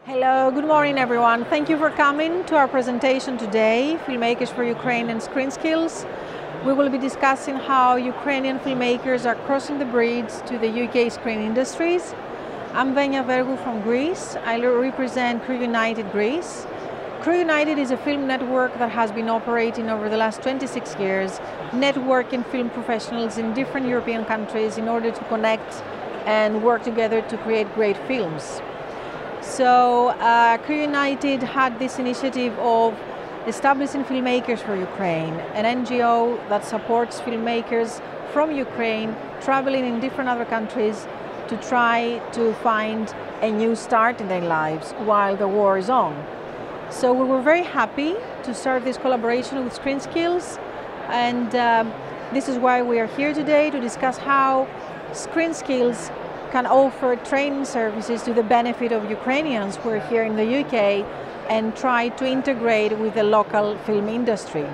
Hello, good morning everyone. Thank you for coming to our presentation today, Filmmakers for Ukraine and ScreenSkills. We will be discussing how Ukrainian filmmakers are crossing the bridge to the UK screen industries. I'm Venia Vergou from Greece. I represent Crew United Greece. Crew United is a film network that has been operating over the last 26 years, networking film professionals in different European countries in order to connect and work together to create great films. So Crew United had this initiative of establishing Filmmakers for Ukraine, an NGO that supports filmmakers from Ukraine traveling in different other countries to try to find a new start in their lives while the war is on. So we were very happy to start this collaboration with ScreenSkills, and this is why we are here today to discuss how ScreenSkills can offer training services to the benefit of Ukrainians who are here in the UK and try to integrate with the local film industry.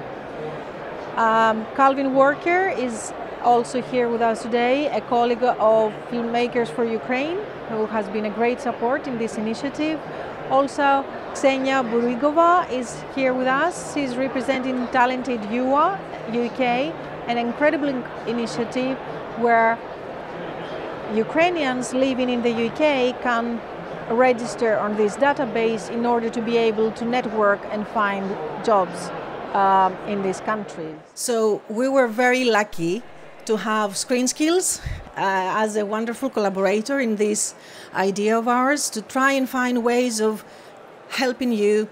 Calvin Walker is also here with us today, a colleague of Filmmakers for Ukraine, who has been a great support in this initiative. Also, Kozhema is here with us. She's representing Talented UA UK, an incredible initiative where Ukrainians living in the UK can register on this database in order to be able to network and find jobs in this country. So we were very lucky to have ScreenSkills as a wonderful collaborator in this idea of ours to try and find ways of helping you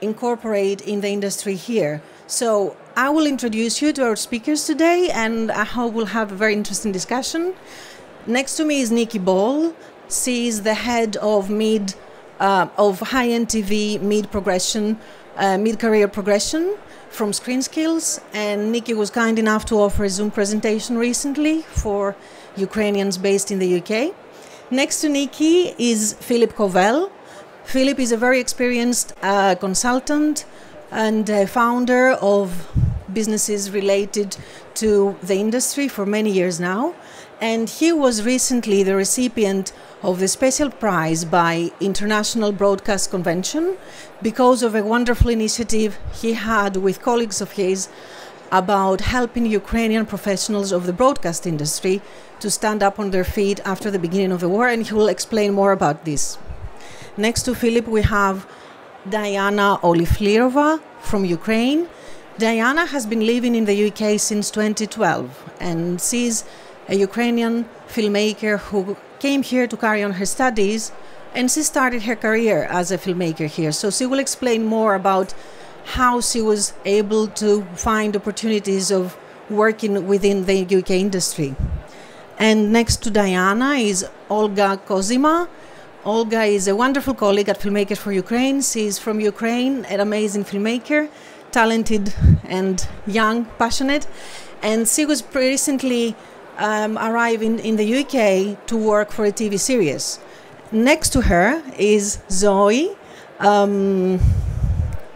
incorporate in the industry here. So I will introduce you to our speakers today, and I hope we'll have a very interesting discussion. Next to me is Nicky. She is the head of high-end TV mid-career progression from ScreenSkills, and Nicky was kind enough to offer a Zoom presentation recently for Ukrainians based in the UK. Next to Nicky is Phillip Covell. Phillip is a very experienced consultant and founder of businesses related to the industry for many years now. And he was recently the recipient of the special prize by International Broadcast Convention because of a wonderful initiative he had with colleagues of his about helping Ukrainian professionals of the broadcast industry to stand up on their feet after the beginning of the war, and he will explain more about this. Next to Philip, we have Diana Olifirova from Ukraine. Diana has been living in the UK since 2012, and she's a Ukrainian filmmaker who came here to carry on her studies, and she started her career as a filmmaker here. So she will explain more about how she was able to find opportunities of working within the UK industry. And next to Diana is Olga Kozhema. Olga is a wonderful colleague at Filmmakers for Ukraine. She is from Ukraine, an amazing filmmaker, talented and young, passionate. And she was recently arriving in the UK to work for a TV series. Next to her is Zoe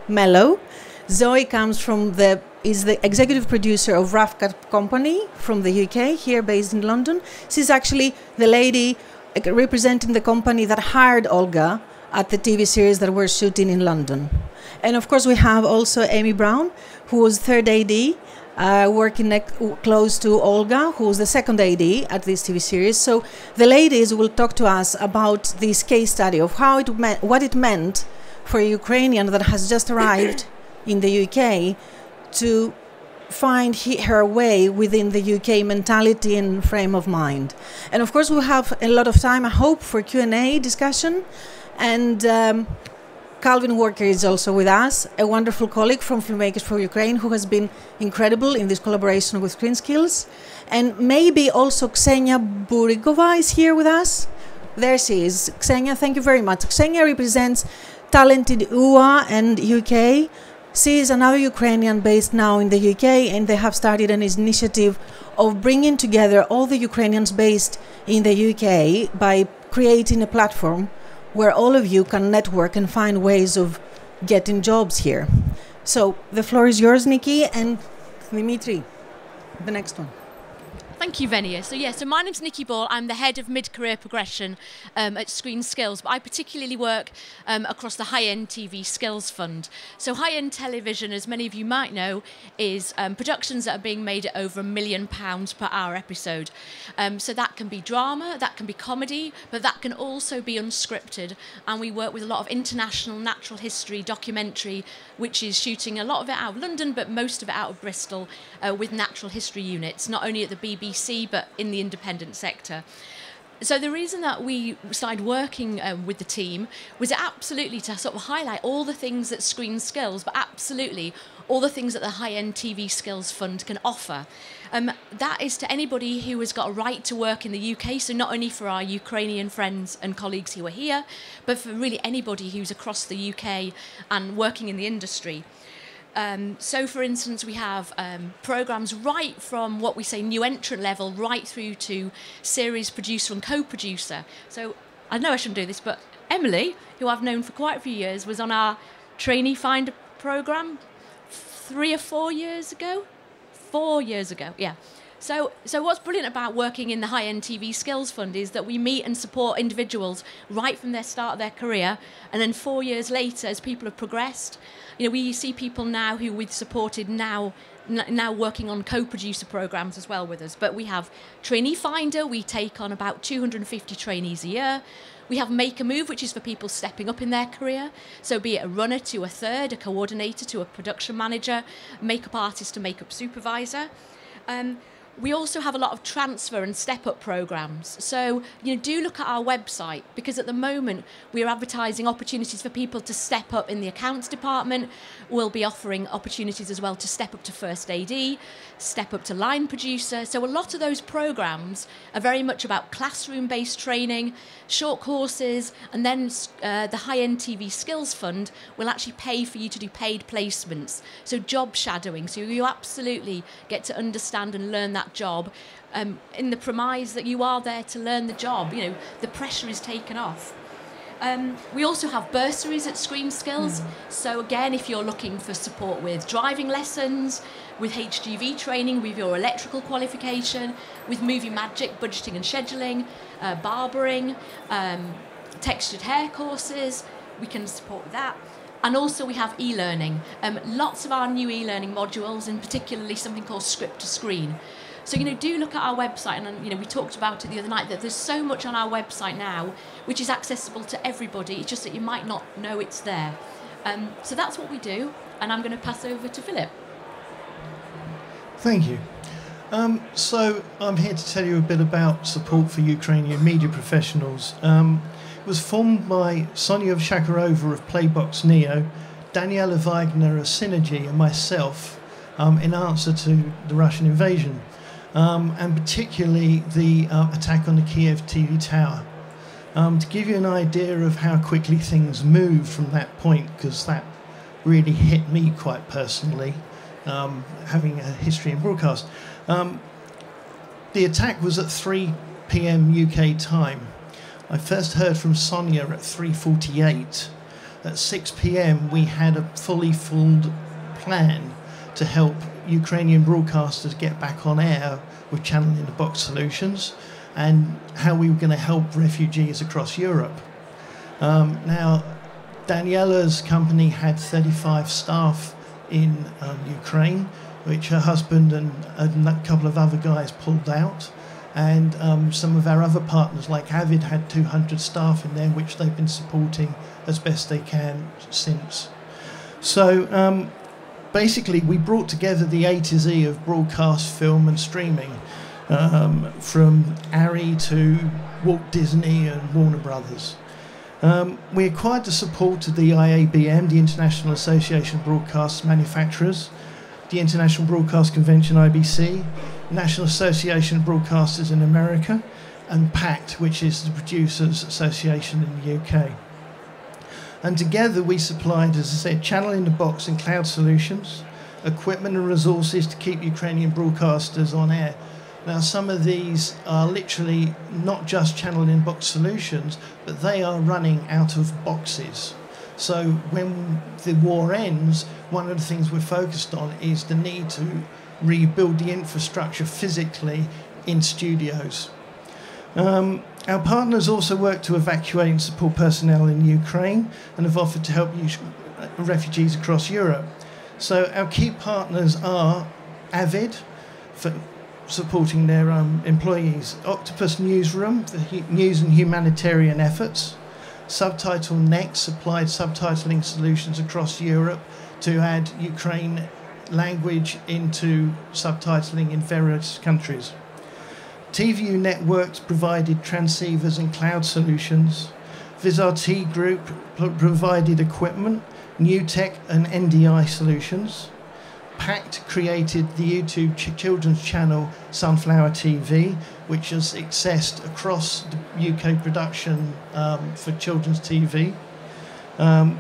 Mello. Zoe comes from is the executive producer of Roughcut company from the UK, here based in London. She's actually the lady representing the company that hired Olga at the TV series that we're shooting in London. And of course we have also Amy Brown, who was third AD, working close to Olga, who was the second AD at this TV series. So the ladies will talk to us about this case study of how what it meant for a Ukrainian that has just arrived in the UK to find her way within the UK mentality and frame of mind. And of course we'll have a lot of time, I hope, for Q&A discussion. And Calvin Walker is also with us, a wonderful colleague from Filmmakers for Ukraine who has been incredible in this collaboration with ScreenSkills. And maybe also Kozhema is here with us. There she is. Kozhema, thank you very much. Kozhema represents Talented UA and UK. She is another Ukrainian based now in the UK, and they have started an initiative of bringing together all the Ukrainians based in the UK by creating a platform where all of you can network and find ways of getting jobs here. So the floor is yours, Nicky, and Dimitri, the next one. Thank you, Venia. So my name's Nicky. I'm the head of mid-career progression at ScreenSkills, but I particularly work across the high-end TV skills fund. So high-end television, as many of you might know, is productions that are being made at over £1 million per hour episode. So that can be drama, that can be comedy, but that can also be unscripted. And we work with a lot of international natural history documentary, which is shooting a lot of it out of London, but most of it out of Bristol, with natural history units, not only at the BBC, but in the independent sector. So the reason that we started working with the team was absolutely to sort of highlight all the things that ScreenSkills, but absolutely all the things that the high-end TV skills fund can offer. That is to anybody who has got a right to work in the UK, so not only for our Ukrainian friends and colleagues who are here, but for really anybody who's across the UK and working in the industry. So, for instance, we have programmes right from what we say new entrant level right through to series producer and co-producer. So I know I shouldn't do this, but Emily, who I've known for quite a few years, was on our trainee finder programme 3 or 4 years ago. 4 years ago, yeah. So what's brilliant about working in the high-end TV skills fund is that we meet and support individuals right from their start of their career, and then 4 years later, as people have progressed, you know, we see people now who we've supported now working on co-producer programs as well with us. But we have Trainee Finder, we take on about 250 trainees a year. We have Make a Move, which is for people stepping up in their career. So be it a runner to a third, a coordinator to a production manager, makeup artist to makeup supervisor. We also have a lot of transfer and step-up programs. So, you know, do look at our website, because at the moment we're advertising opportunities for people to step up in the accounts department. We'll be offering opportunities as well to step up to first AD, step up to line producer. So a lot of those programs are very much about classroom-based training, short courses, and then the high-end TV skills fund will actually pay for you to do paid placements. So job shadowing. So you absolutely get to understand and learn that job in the premise that you are there to learn the job. You know, the pressure is taken off. We also have bursaries at ScreenSkills. So again, if you're looking for support with driving lessons, with HGV training, with your electrical qualification, with movie magic, budgeting and scheduling, barbering, textured hair courses, we can support with that. And also we have e-learning. Lots of our new e-learning modules, and particularly something called Script to Screen. So, you know, do look at our website, and, you know, we talked about it the other night, that there's so much on our website now which is accessible to everybody. It's just that you might not know it's there. So that's what we do, and I'm going to pass over to Phillip. Thank you. So I'm here to tell you a bit about support for Ukrainian media professionals. It was formed by Sonia Shakarova of Playbox Neo, Daniela Wagner of Synergy, and myself in answer to the Russian invasion, and particularly the attack on the Kiev TV tower. To give you an idea of how quickly things moved from that point, because that really hit me quite personally, having a history in broadcast. The attack was at 3 p.m. UK time. I first heard from Sonia at 3:48. At 6 p.m. we had a fully formed plan to help Ukrainian broadcasters get back on air with Channel in the Box solutions, and how we were going to help refugees across Europe. Now, Daniela's company had 35 staff in Ukraine, which her husband and a couple of other guys pulled out. And some of our other partners, like Avid, had 200 staff in there, which they've been supporting as best they can since. So basically, we brought together the A to Z of broadcast, film and streaming, from ARRI to Walt Disney and Warner Brothers. We acquired the support of the IABM, the International Association of Broadcast Manufacturers, the International Broadcast Convention, IBC, National Association of Broadcasters in America, and PACT, which is the Producers Association in the UK. And together we supplied, as I said, Channel in the Box and cloud solutions, equipment and resources to keep Ukrainian broadcasters on air. Now, some of these are literally not just Channel in the Box solutions, but they are running out of boxes. So when the war ends, one of the things we're focused on is the need to rebuild the infrastructure physically in studios. Our partners also work to evacuate and support personnel in Ukraine and have offered to help refugees across Europe. So our key partners are Avid for supporting their employees, Octopus Newsroom for news and humanitarian efforts, Subtitle Next supplied subtitling solutions across Europe to add Ukraine language into subtitling in various countries. TVU Networks provided transceivers and cloud solutions. VisRT Group provided equipment, New Tech and NDI solutions. Pact created the YouTube children's channel Sunflower TV, which is accessed across the UK production for children's TV.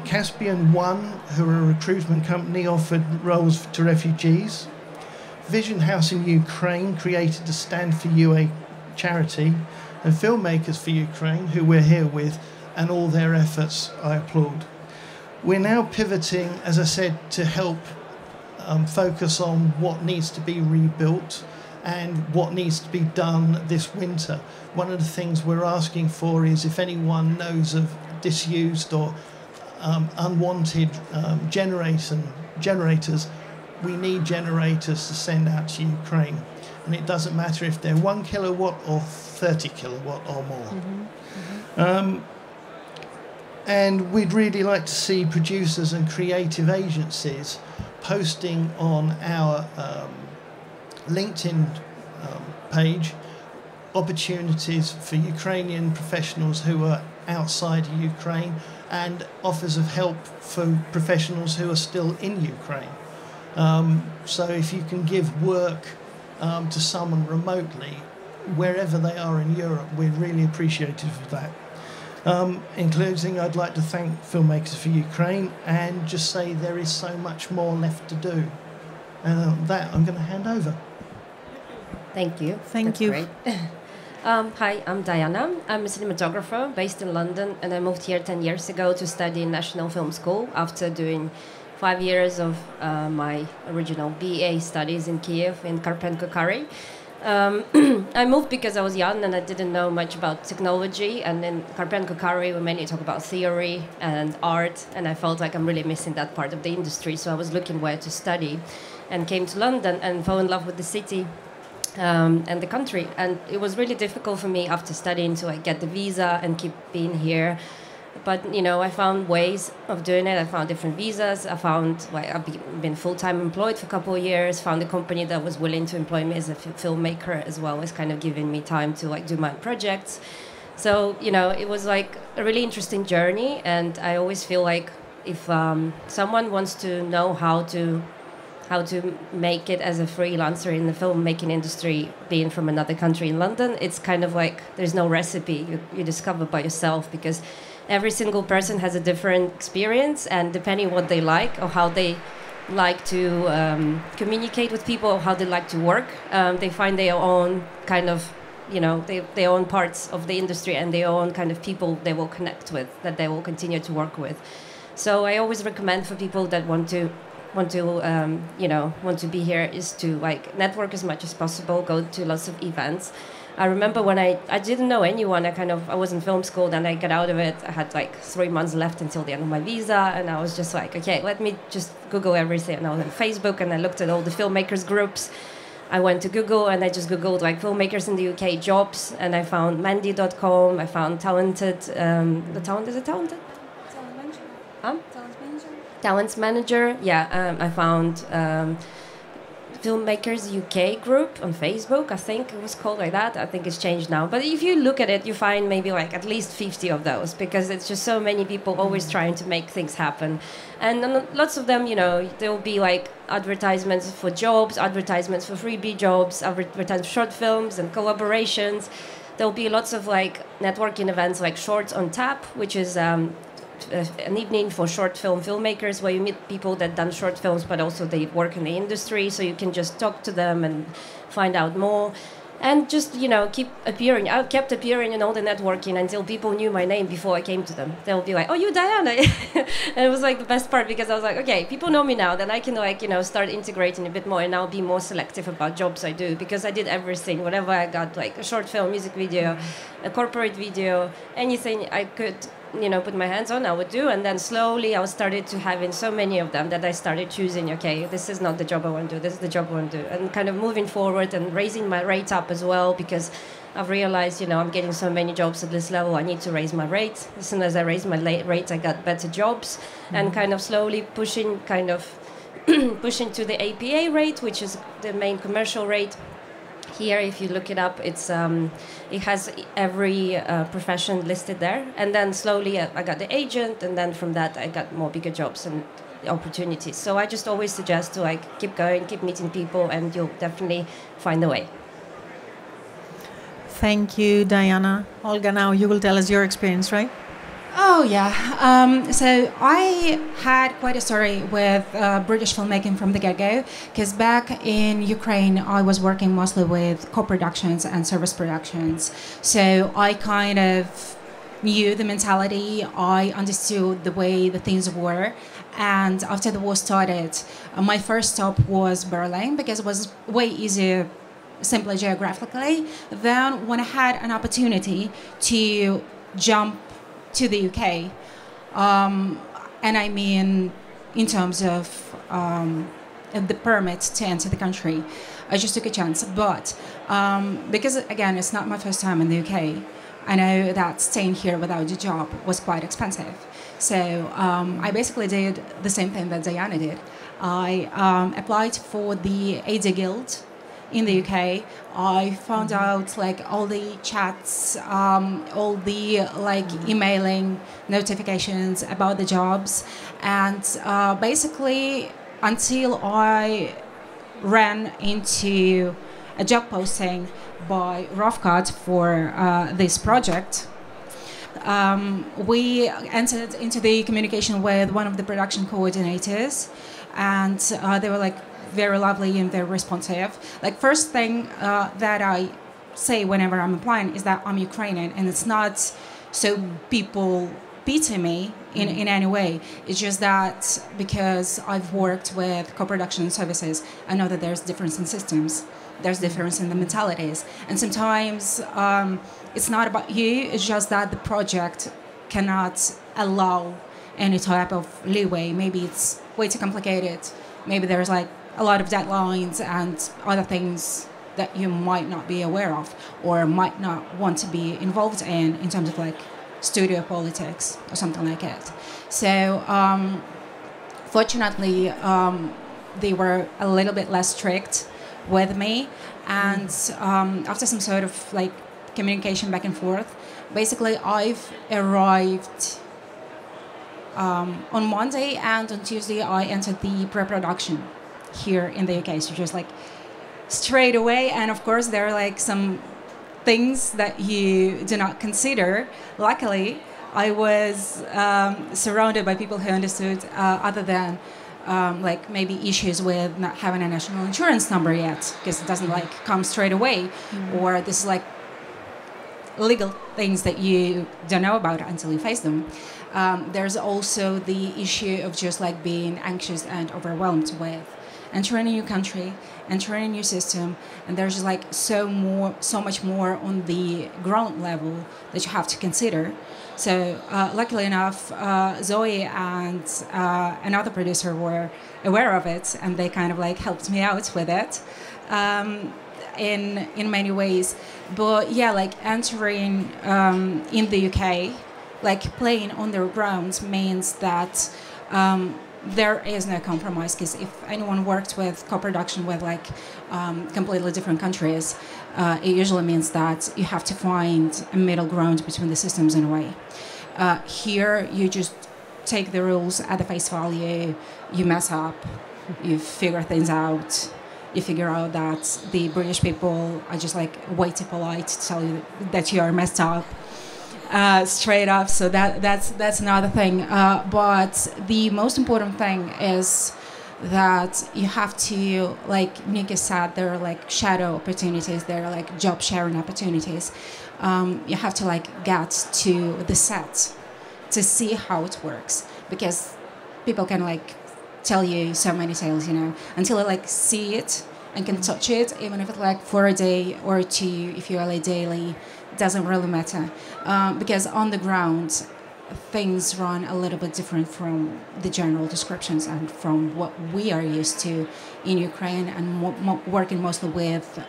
Caspian One, who are a recruitment company, offered roles to refugees. Vision House in Ukraine created the Stand for UA charity, and Filmmakers for Ukraine, who we're here with, and all their efforts I applaud. We're now pivoting, as I said, to help focus on what needs to be rebuilt and what needs to be done this winter. One of the things we're asking for is if anyone knows of disused or unwanted generators, we need generators to send out to Ukraine. And it doesn't matter if they're 1 kilowatt or 30 kilowatt or more. Mm-hmm. Mm-hmm. And we'd really like to see producers and creative agencies posting on our LinkedIn page opportunities for Ukrainian professionals who are outside of Ukraine and offers of help for professionals who are still in Ukraine. So if you can give work to someone remotely, wherever they are in Europe, we're really appreciative of that. In closing, I'd like to thank Filmmakers for Ukraine and just say there is so much more left to do. And on that, I'm going to hand over. Thank you. Thank you. Great. Hi, I'm Diana. I'm a cinematographer based in London, and I moved here 10 years ago to study in National Film School after doing 5 years of my original BA studies in Kiev in Karpenko-Kary. I moved because I was young and I didn't know much about technology, and in Karpenko-Kary we mainly talk about theory and art, and I felt like I'm really missing that part of the industry, so I was looking where to study and came to London and fell in love with the city and the country. And it was really difficult for me after studying to get the visa and keep being here. But, you know, I found ways of doing it. I found different visas. I found, I've been full-time employed for a couple of years, found a company that was willing to employ me as a filmmaker as well as kind of giving me time to do my projects. So, you know, it was a really interesting journey. And I always feel like if someone wants to know how to make it as a freelancer in the filmmaking industry, being from another country in London, it's kind of there's no recipe. You discover by yourself, because every single person has a different experience, and depending what they like or how they like to communicate with people or how they like to work, they find their own kind of, their own parts of the industry and their own kind of people they will connect with, that they will continue to work with. So I always recommend for people that want to be here is to network as much as possible, go to lots of events. I remember when I didn't know anyone, I was in film school, then I got out of it. I had 3 months left until the end of my visa, and I was just okay, let me just Google everything. And I was on Facebook and I looked at all the filmmakers groups. I went to Google and I just Googled filmmakers in the UK jobs, and I found Mandy.com, I found Talented, Talents Manager, yeah. I found Filmmakers UK group on Facebook, I think it was called like that. I think it's changed now. But if you look at it, you find maybe at least 50 of those, because it's just so many people always trying to make things happen. And lots of them, there will be advertisements for jobs, advertisements for freebie jobs, advertisements for short films and collaborations. There will be lots of networking events like Shorts on Tap, which is an evening for short film filmmakers where you meet people that done short films but also they work in the industry, so you can just talk to them and find out more. and just, you know, keep appearing. I kept appearing in all the networking until people knew my name before I came to them. They'll be like, "Oh, you Diana." And it was like the best part, because I was like, okay, people know me now, then I can, like, you know, start integrating a bit more, and I'll be more selective about jobs I do, because I did everything, whatever I got, like a short film, music video, a corporate video, anything I could, you know, put my hands on, I would do. And then slowly I started to having so many of them that I started choosing, okay, this is not the job I want to do, this is the job I want to do, and kind of moving forward and raising my rate up as well, because I've realized, you know, I'm getting so many jobs at this level, I need to raise my rate. As soon as I raised my rate, I got better jobs, and kind of slowly pushing pushing to the APA rate, which is the main commercial rate. Here, if you look it up, it has every profession listed there. And then slowly I got the agent, and then from that I got more bigger jobs and opportunities. So I just always suggest to, like, keep going, keep meeting people, and you'll definitely find a way. Thank you, Diana. Olga, now you will tell us your experience, right? Oh, yeah. So I had quite a story with British filmmaking from the get-go, because back in Ukraine, I was working mostly with co-productions and service productions. So I kind of knew the mentality, I understood the way the things were. And after the war started, my first stop was Berlin, because it was way easier simply geographically. Then when I had an opportunity to jump to the UK, and I mean in terms of the permit to enter the country, I just took a chance. But because, again, it's not my first time in the UK, I know that staying here without a job was quite expensive. So I basically did the same thing that Diana did. I applied for the AD Guild in the UK. I found out, like, all the chats, all the, like, emailing notifications about the jobs, and basically until I ran into a job posting by Roughcut for this project. We entered into the communication with one of the production coordinators, and they were, like, very lovely and very responsive. Like, first thing that I say whenever I'm applying is that I'm Ukrainian, and it's not so people pity me in any way. It's just that because I've worked with co-production services, I know that there's difference in systems, there's difference in the mentalities, and sometimes it's not about you, it's just that the project cannot allow any type of leeway. Maybe it's way too complicated, maybe there's, like, a lot of deadlines and other things that you might not be aware of or might not want to be involved in terms of, like, studio politics or something like it. So fortunately, they were a little bit less strict with me, and after some sort of, like, communication back and forth, basically I've arrived on Monday, and on Tuesday I entered the pre-production here in the UK. So just, like, straight away. And of course there are, like, some things that you do not consider. Luckily I was surrounded by people who understood, other than like, maybe issues with not having a national insurance number yet, because it doesn't, like, come straight away, or this is, like, legal things that you don't know about until you face them. There's also the issue of just, like, being anxious and overwhelmed with entering a new country, entering a new system, and there's just, like, so much more on the ground level that you have to consider. So luckily enough, Zoe and another producer were aware of it, and they kind of, like, helped me out with it in many ways. But yeah, like, entering in the UK, like, playing on their grounds means that there is no compromise, because if anyone worked with co-production with, like, completely different countries, it usually means that you have to find a middle ground between the systems in a way. Here, you just take the rules at the face value, you mess up, you figure things out, you figure out that the British people are just, like, way too polite to tell you that you are messed up. Straight up, so that's another thing. But the most important thing is that you have to, like Nicky said, there are like shadow opportunities, there are like job sharing opportunities. You have to like get to the set to see how it works, because people can like tell you so many tales, you know, until you like see it and can touch it, even if it's like for a day or two, if you are like daily, doesn't really matter. Because on the ground, things run a little bit different from the general descriptions and from what we are used to in Ukraine, and working mostly with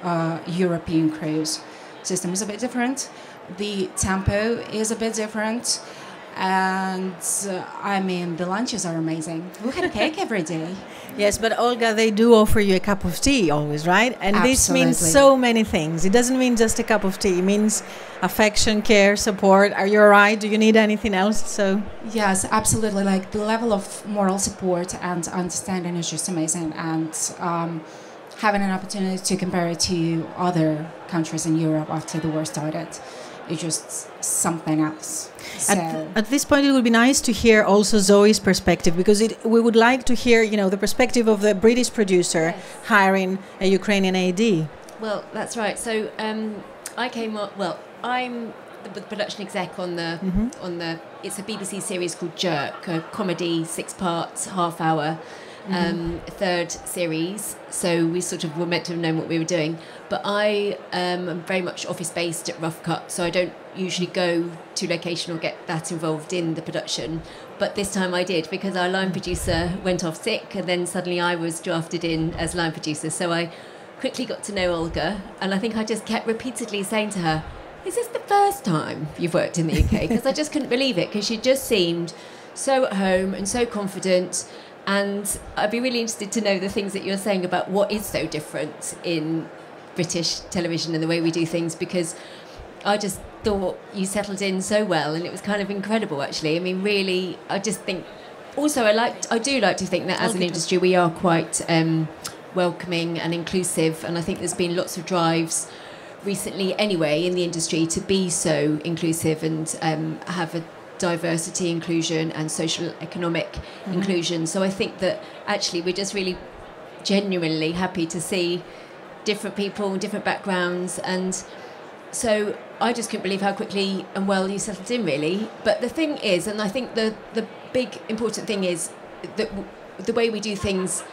European crews. System is a bit different. The tempo is a bit different. And I mean, the lunches are amazing. We had cake every day. Yes, but Olga, they do offer you a cup of tea always, right? And Absolutely. This means so many things. It doesn't mean just a cup of tea. It means affection, care, support. Are you all right? Do you need anything else? So yes, absolutely. Like the level of moral support and understanding is just amazing. And having an opportunity to compare it to other countries in Europe after the war started, it's just something else. So at this point, it would be nice to hear also Zoe's perspective, because we would like to hear, you know, the perspective of the British producer hiring a Ukrainian AD. Well, that's right. So I came up. Well, I'm the production exec on the. It's a BBC series called Jerk, a comedy, 6 parts, half hour. Third series, so we sort of were meant to have known what we were doing, but I am very much office based at Roughcut, so I don't usually go to location or get that involved in the production, but this time I did, because our line producer went off sick, and then suddenly I was drafted in as line producer. So I quickly got to know Olga, and I think I just kept repeatedly saying to her, is this the first time you've worked in the UK? Because I just couldn't believe it, because she just seemed so at home and so confident. And I'd be really interested to know the things that you're saying about what is so different in British television and the way we do things, because I just thought you settled in so well, and it was kind of incredible, actually. I mean, really, I just think... Also, I do like to think that as an industry we are quite welcoming and inclusive, and I think there's been lots of drives recently anyway in the industry to be so inclusive and have a diversity inclusion and social economic inclusion. So I think that actually we're just really genuinely happy to see different people, different backgrounds, and so I just couldn't believe how quickly and well you settled in, really. But the thing is, and I think the big important thing is that the way we do things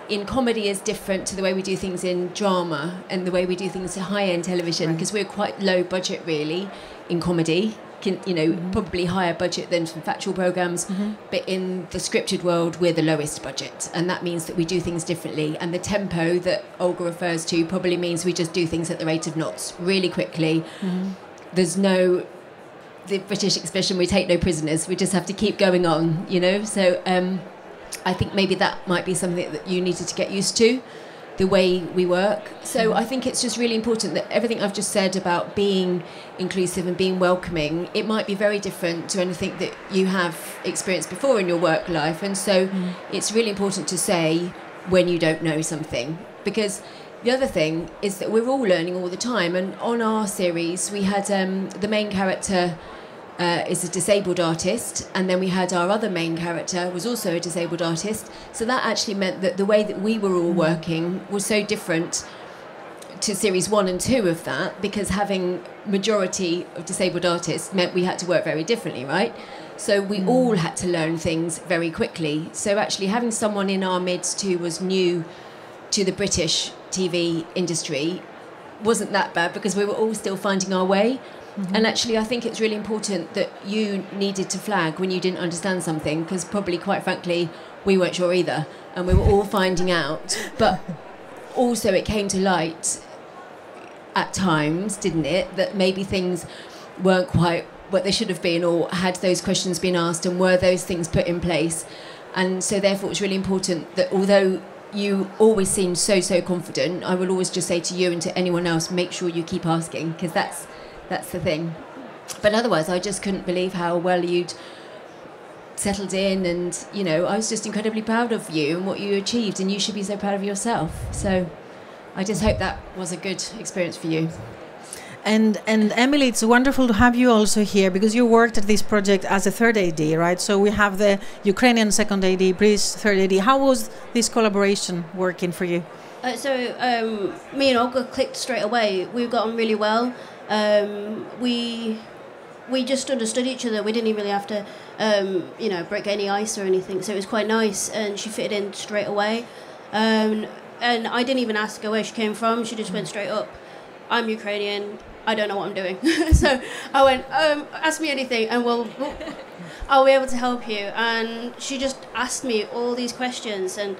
in comedy is different to the way we do things in drama and the way we do things in high-end television, because we're quite low budget really in comedy. You know, probably higher budget than some factual programs, but in the scripted world we're the lowest budget, and that means that we do things differently, and the tempo that Olga refers to probably means we just do things at the rate of knots really quickly. There's no, the British expression, we take no prisoners, we just have to keep going on, you know. So I think maybe that might be something that you needed to get used to, the way we work. So I think it's just really important that everything I've just said about being inclusive and being welcoming, it might be very different to anything that you have experienced before in your work life. And so it's really important to say when you don't know something, because the other thing is that we're all learning all the time. And on our series we had the main character is a disabled artist, and then we had our other main character was also a disabled artist, so that actually meant that the way that we were all working was so different to series 1 and 2 of that, because having majority of disabled artists meant we had to work very differently, right? So we all had to learn things very quickly. So actually having someone in our midst who was new to the British TV industry wasn't that bad, because we were all still finding our way. And actually I think it's really important that you needed to flag when you didn't understand something, because probably, quite frankly, we weren't sure either, and we were all finding out. But also it came to light at times, didn't it, that maybe things weren't quite what they should have been, or had those questions been asked, and were those things put in place. And so therefore it's really important that, although you always seem so confident, I will always just say to you and to anyone else, make sure you keep asking, because that's the thing. But otherwise I just couldn't believe how well you'd settled in, and you know, I was just incredibly proud of you and what you achieved, and you should be so proud of yourself. So I just hope that was a good experience for you. And Emily, it's wonderful to have you also here because you worked at this project as a third AD, right? So we have the Ukrainian second AD, British third AD. How was this collaboration working for you? Me and Olga clicked straight away. We got on really well. We just understood each other. We didn't really have to, break any ice or anything. So it was quite nice, and she fitted in straight away. And I didn't even ask her where she came from. She just went straight up. I'm Ukrainian. I don't know what I'm doing. So I went, ask me anything, and I'll be able to help you. And she just asked me all these questions, and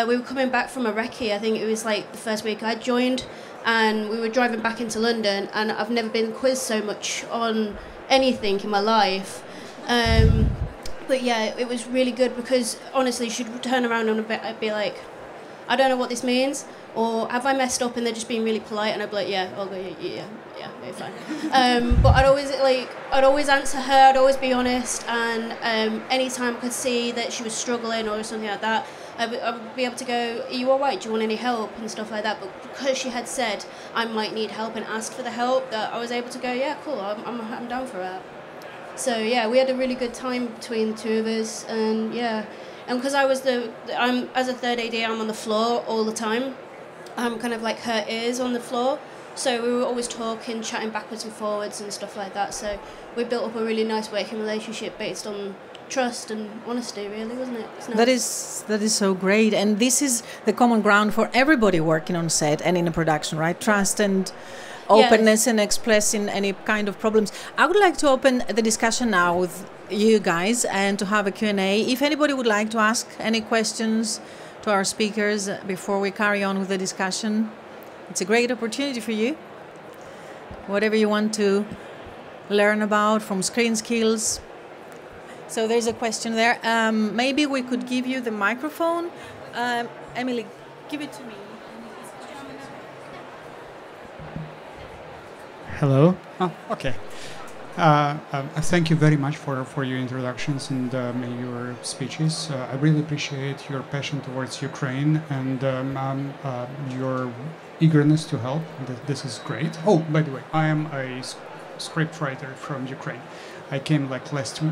we were coming back from a recce. I think it was like the first week I joined, and we were driving back into London, and I've never been quizzed so much on anything in my life. But yeah, it was really good because honestly, she'd turn around and I'd be like, I don't know what this means, or have I messed up? And they're just being really polite, and I'd be like, yeah, Olga, yeah, you're fine. But I'd always answer her. I'd always be honest, and anytime I could see that she was struggling or something like that, I would be able to go, are you all right? Do you want any help and stuff like that? But because she had said I might need help and asked for the help, that I was able to go, yeah, cool, I'm down for that. So yeah, we had a really good time between the two of us, and yeah. And because I'm as a third AD, I'm on the floor all the time. I'm kind of like her ears on the floor. So we were always talking, chatting backwards and forwards and stuff like that. So we built up a really nice working relationship based on trust and honesty, really, wasn't it? Nice. That is so great. And this is the common ground for everybody working on set and in a production, right? Trust and openness, yes, and expressing any kind of problems. I would like to open the discussion now with you guys and to have a Q&A. If anybody would like to ask any questions to our speakers before we carry on with the discussion, it's a great opportunity for you. Whatever you want to learn about from ScreenSkills. So there's a question there. Maybe we could give you the microphone. Emily, give it to me. Hello. Oh, okay. Thank you very much for your introductions and your speeches. I really appreciate your passion towards Ukraine and your eagerness to help. This is great. Oh, by the way, I am a script writer from Ukraine. I came like last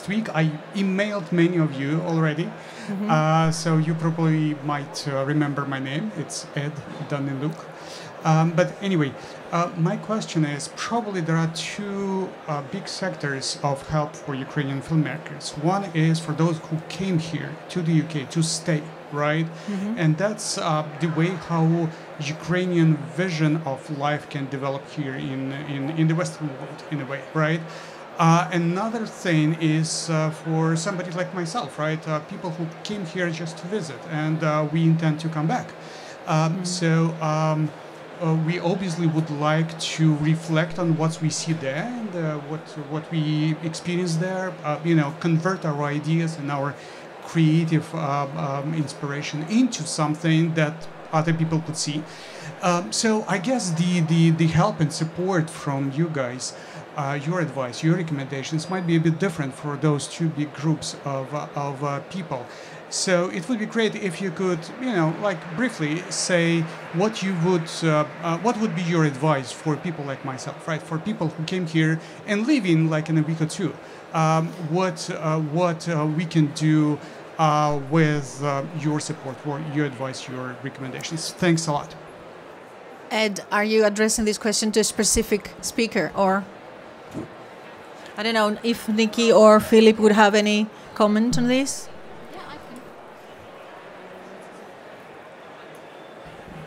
week. I emailed many of you already, so you probably might remember my name. It's Ed Daniluk. But anyway, my question is, probably there are two big sectors of help for Ukrainian filmmakers. One is for those who came here to the UK to stay, right? And that's the way how Ukrainian vision of life can develop here in the Western world, in a way, right? Another thing is for somebody like myself, right? People who came here just to visit, and we intend to come back. We obviously would like to reflect on what we see there and what we experience there. Convert our ideas and our creative inspiration into something that other people could see. So I guess the help and support from you guys, your advice, your recommendations might be a bit different for those two big groups of people. So it would be great if you could, briefly say what would be your advice for people like myself, right? For people who came here and live in a week or two, what we can do with your support, or your advice, your recommendations. Thanks a lot. Ed, are you addressing this question to a specific speaker, or I don't know if Nicky or Phillip would have any comment on this?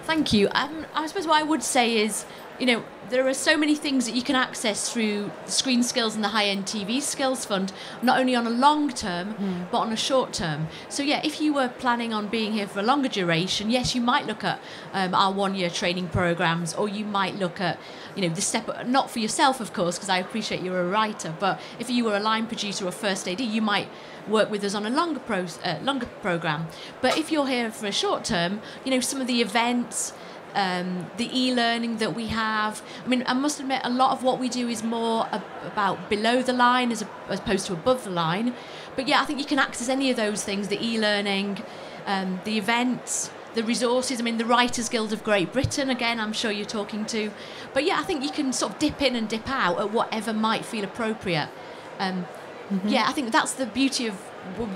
Thank you. I suppose what I would say is, there are so many things that you can access through the ScreenSkills and the high-end TV Skills Fund, not only on a long term, but on a short term. So yeah, if you were planning on being here for a longer duration, yes, you might look at our one-year training programs, or you might look at, the step, not for yourself, of course, because I appreciate you're a writer, but if you were a line producer or first AD, you might work with us on a longer program. But if you're here for a short term, some of the events, the e-learning that we have. I mean, I must admit, a lot of what we do is more about below the line as opposed to above the line. But yeah, I think you can access any of those things, the e-learning, the events, the resources. I mean, the Writers Guild of Great Britain, again, I'm sure you're talking to. But yeah, I think you can sort of dip in and dip out at whatever might feel appropriate. Yeah, I think that's the beauty of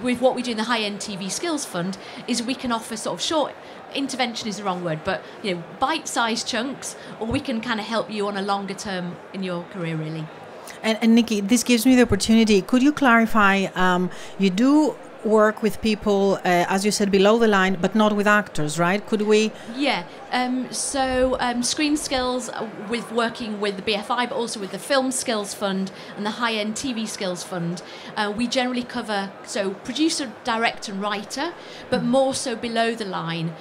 with what we do in the High-End TV Skills Fund, is we can offer sort of short, intervention is the wrong word, but you know, bite-sized chunks, or we can kind of help you on a longer term in your career, really. And Nicky, this gives me the opportunity. Could you clarify, you do work with people, as you said, below the line, but not with actors, right? Could we? Yeah. So ScreenSkills, with working with the BFI, but also with the Film Skills Fund and the High-End TV Skills Fund, we generally cover, so producer, director and writer, but more so below the line.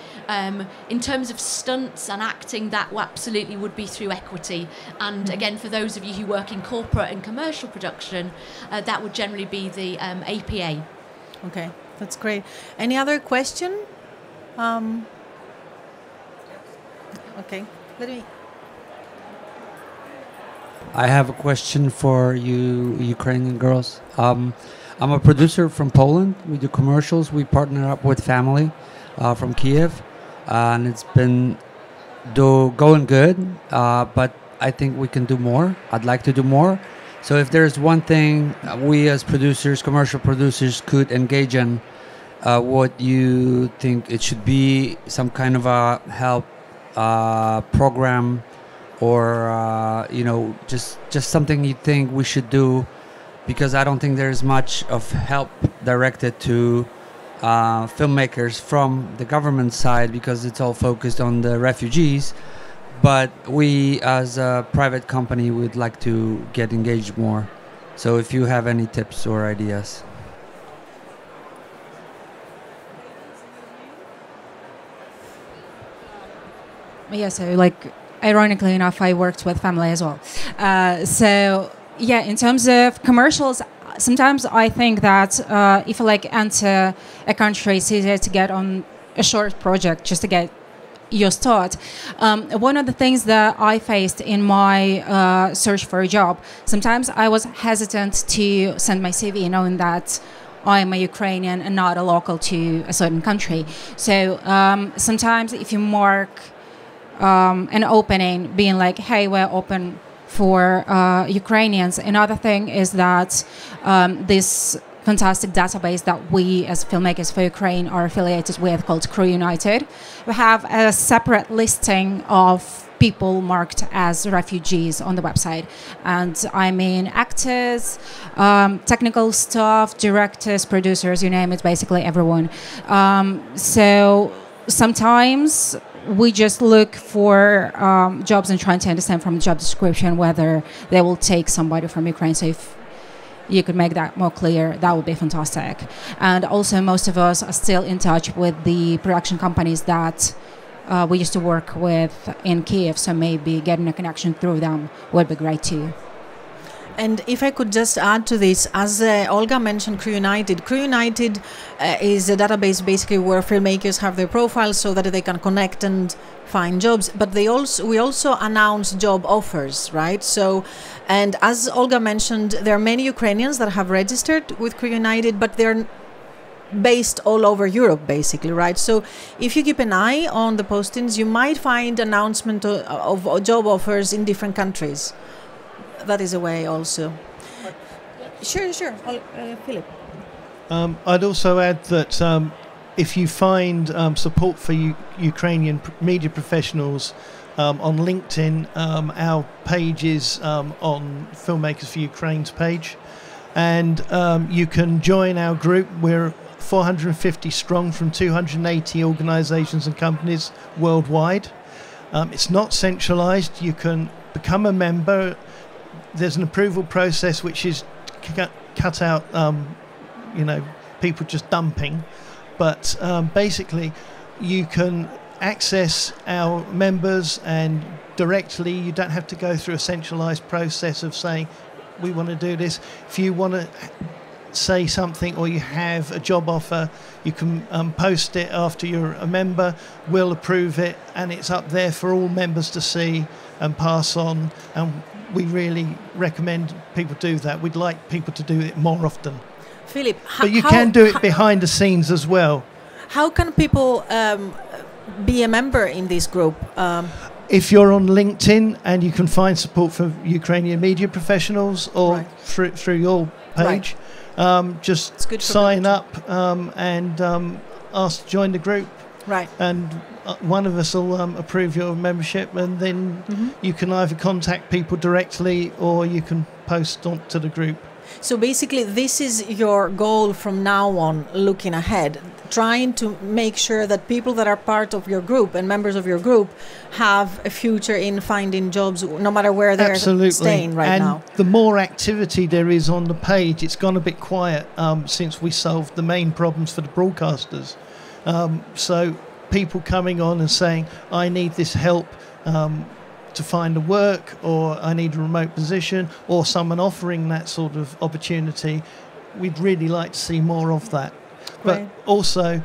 In terms of stunts and acting, that absolutely would be through equity. And again, for those of you who work in corporate and commercial production, that would generally be the APA. Okay, that's great. Any other question? Okay, let me. I have a question for you, Ukrainian girls. I'm a producer from Poland. We do commercials. We partner up with family from Kiev, and it's been going good. But I think we can do more. I'd like to do more. So if there's one thing we as producers, commercial producers, could engage in, what you think it should be, some kind of a help program, or you know, just something you think we should do, because I don't think there's much of help directed to filmmakers from the government side, because it's all focused on the refugees. But we, as a private company, would like to get engaged more. So if you have any tips or ideas. Yeah, so like, ironically enough, I worked with family as well. So yeah, in terms of commercials, sometimes I think that if you like enter a country, it's easier to get on a short project just to get your start. One of the things that I faced in my search for a job, sometimes I was hesitant to send my CV knowing that I am a Ukrainian and not a local to a certain country. So sometimes if you mark an opening being like, hey, we're open for Ukrainians. Another thing is that this fantastic database that we as Filmmakers for Ukraine are affiliated with, called Crew United, we have a separate listing of people marked as refugees on the website. And I mean actors, technical staff, directors, producers, you name it, basically everyone. So sometimes we just look for jobs and trying to understand from the job description whether they will take somebody from Ukraine. So if you could make that more clear, that would be fantastic. And also, most of us are still in touch with the production companies that we used to work with in Kiev, so maybe getting a connection through them would be great too. And if I could just add to this, as Olga mentioned, Crew United is a database basically where filmmakers have their profiles so that they can connect and find jobs. But we also announce job offers, right? So, and as Olga mentioned, there are many Ukrainians that have registered with Crew United, but they're based all over Europe, basically, right? So if you keep an eye on the postings, you might find announcement of job offers in different countries. That is a way also. Sure. Phillip. I'd also add that if you find support for Ukrainian media professionals on LinkedIn, our page is on Filmmakers for Ukraine's page, and you can join our group. We're 450 strong from 280 organizations and companies worldwide. It's not centralized. You can become a member. There's an approval process which is cut out, people just dumping. But basically, you can access our members, and directly, you don't have to go through a centralized process of saying, we want to do this. If you want to say something or you have a job offer, you can post it after you're a member. We'll approve it, and it's up there for all members to see and pass on. And we really recommend people do that. We'd like people to do it more often. Phillip, but you can do it behind the scenes as well. How can people be a member in this group? If you're on LinkedIn and you can find support for Ukrainian media professionals or through your page, just sign up and ask to join the group. Right. And one of us will approve your membership, and then you can either contact people directly or you can post onto the group. So basically, this is your goal from now on, looking ahead, trying to make sure that people that are part of your group and members of your group have a future in finding jobs, no matter where they're staying right now. And the more activity there is on the page, it's gone a bit quiet since we solved the main problems for the broadcasters. So people coming on and saying, I need this help to find a work, or I need a remote position, or someone offering that sort of opportunity, we'd really like to see more of that. But also,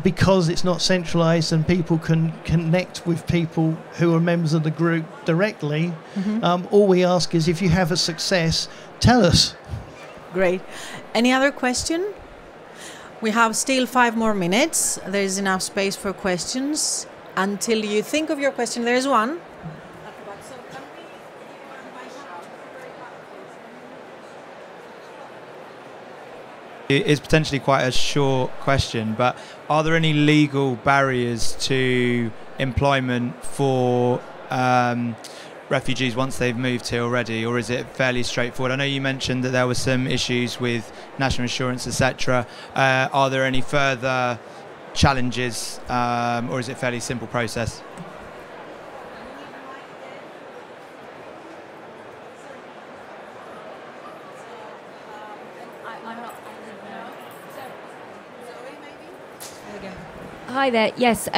because it's not centralised and people can connect with people who are members of the group directly, all we ask is, if you have a success, tell us. Great. Any other question? We have still 5 more minutes. There is enough space for questions. Until you think of your question, there is one. It's potentially quite a short question, but are there any legal barriers to employment for refugees once they've moved here already, or is it fairly straightforward? I know you mentioned that there were some issues with national insurance, etc. Are there any further challenges, or is it a fairly simple process? Hi there. Yes.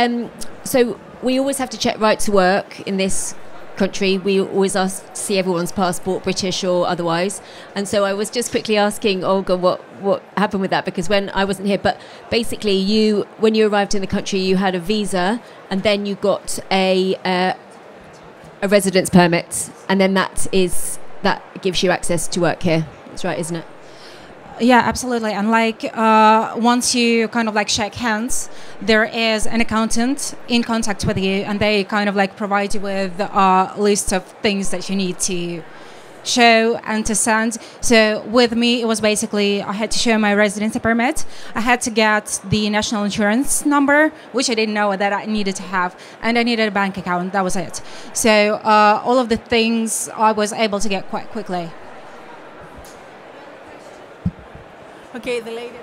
So we always have to check right to work in this country. We always ask to see everyone's passport, British or otherwise. And so I was just quickly asking Olga what happened with that, because when I wasn't here, but basically when you arrived in the country, you had a visa, and then you got a residence permit, and then that gives you access to work here. That's right, isn't it? Yeah, absolutely. And once you kind of shake hands, there is an accountant in contact with you, and they kind of provide you with a list of things that you need to show and to send. So with me, it was basically, I had to show my residency permit. I had to get the national insurance number, which I didn't know that I needed to have, and I needed a bank account. That was it. So all of the things I was able to get quite quickly. Okay, the lady.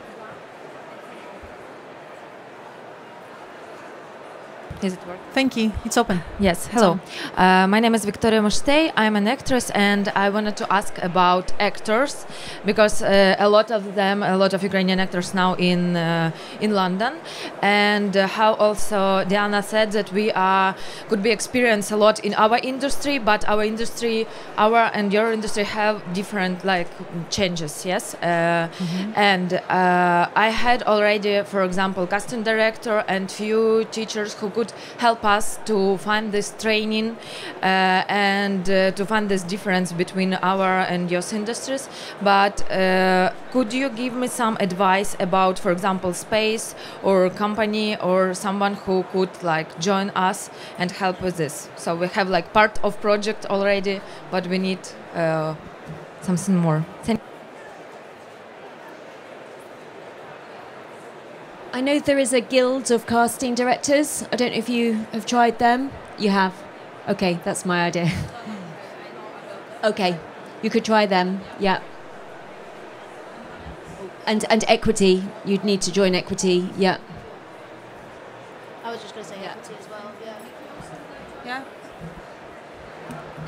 Is it work? Thank you. It's open. Yes. Hello. My name is Victoria Moštej. I'm an actress, and I wanted to ask about actors, because a lot of Ukrainian actors now in London, and how also Diana said that we could be experienced a lot in our industry, but our and your industry have different changes. Yes. And I had already, for example, casting director and few teachers who could help us to find this training and to find this difference between our and your industries. But could you give me some advice about, for example, space or company or someone who could join us and help with this? So we have part of project already, but we need something more. Thank you. I know there is a guild of casting directors. I don't know if you have tried them. You have? Okay, that's my idea. Okay, you could try them, yeah. And equity, you'd need to join equity, yeah. I was just going to say equity as well, yeah. Yeah.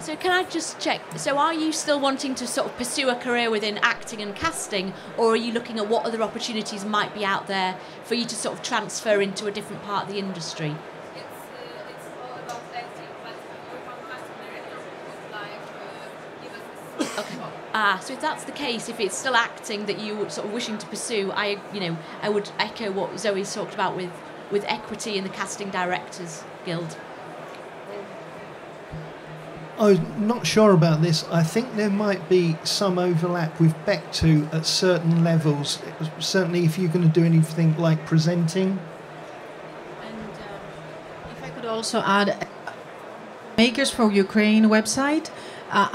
So can I just check, so are you still wanting to sort of pursue a career within acting and casting, or are you looking at what other opportunities might be out there for you to sort of transfer into a different part of the industry? It's all about acting, but we found casting directors who would give us this. Okay. So if that's the case, if it's still acting that you were sort of wishing to pursue, I would echo what Zoe's talked about with equity in the Casting Directors Guild. I'm not sure about this. I think there might be some overlap with Beck2 at certain levels. Certainly if you're going to do anything like presenting. also add Makers for Ukraine website.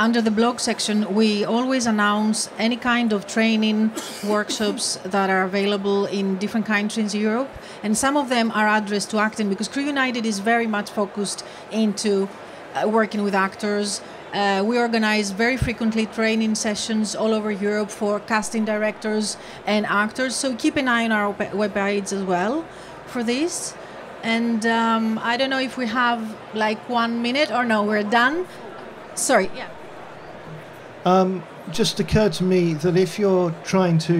Under the blog section, we always announce any kind of training workshops that are available in different countries in Europe. And some of them are addressed to acting because Crew United is very much focused into working with actors. We organize very frequently training sessions all over Europe for casting directors and actors. So keep an eye on our websites as well for this. And I don't know if we have like 1 minute or no, we're done. Sorry, yeah. Just occurred to me that if you're trying to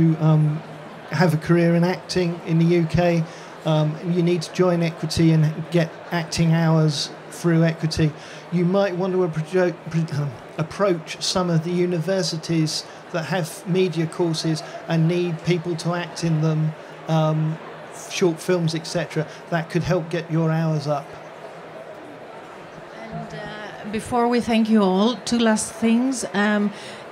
have a career in acting in the UK, you need to join Equity and get acting hours through Equity. You might want to approach some of the universities that have media courses and need people to act in them, short films, etc. That could help get your hours up. Before we thank you all, two last things.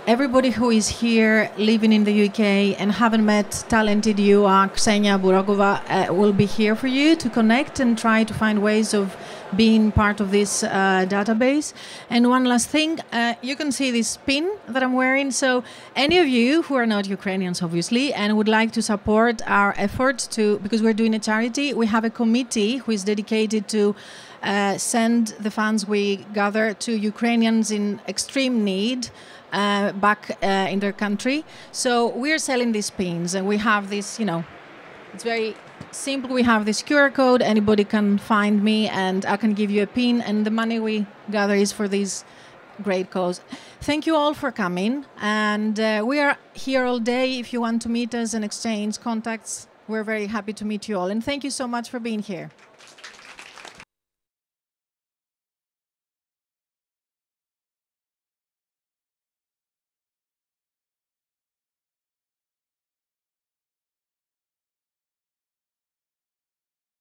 Everybody who is here living in the UK and haven't met talented you, Ksenia Buragova, will be here for you to connect and try to find ways of being part of this database. And one last thing, you can see this pin that I'm wearing. So any of you who are not Ukrainians, obviously, and would like to support our efforts because we're doing a charity, we have a committee who is dedicated to send the funds we gather to Ukrainians in extreme need back in their country. So we're selling these pins, and we have this, it's very simple. We have this QR code. Anybody can find me, and I can give you a pin, and the money we gather is for this great cause. Thank you all for coming, and we are here all day. If you want to meet us and exchange contacts, we're very happy to meet you all. And thank you so much for being here.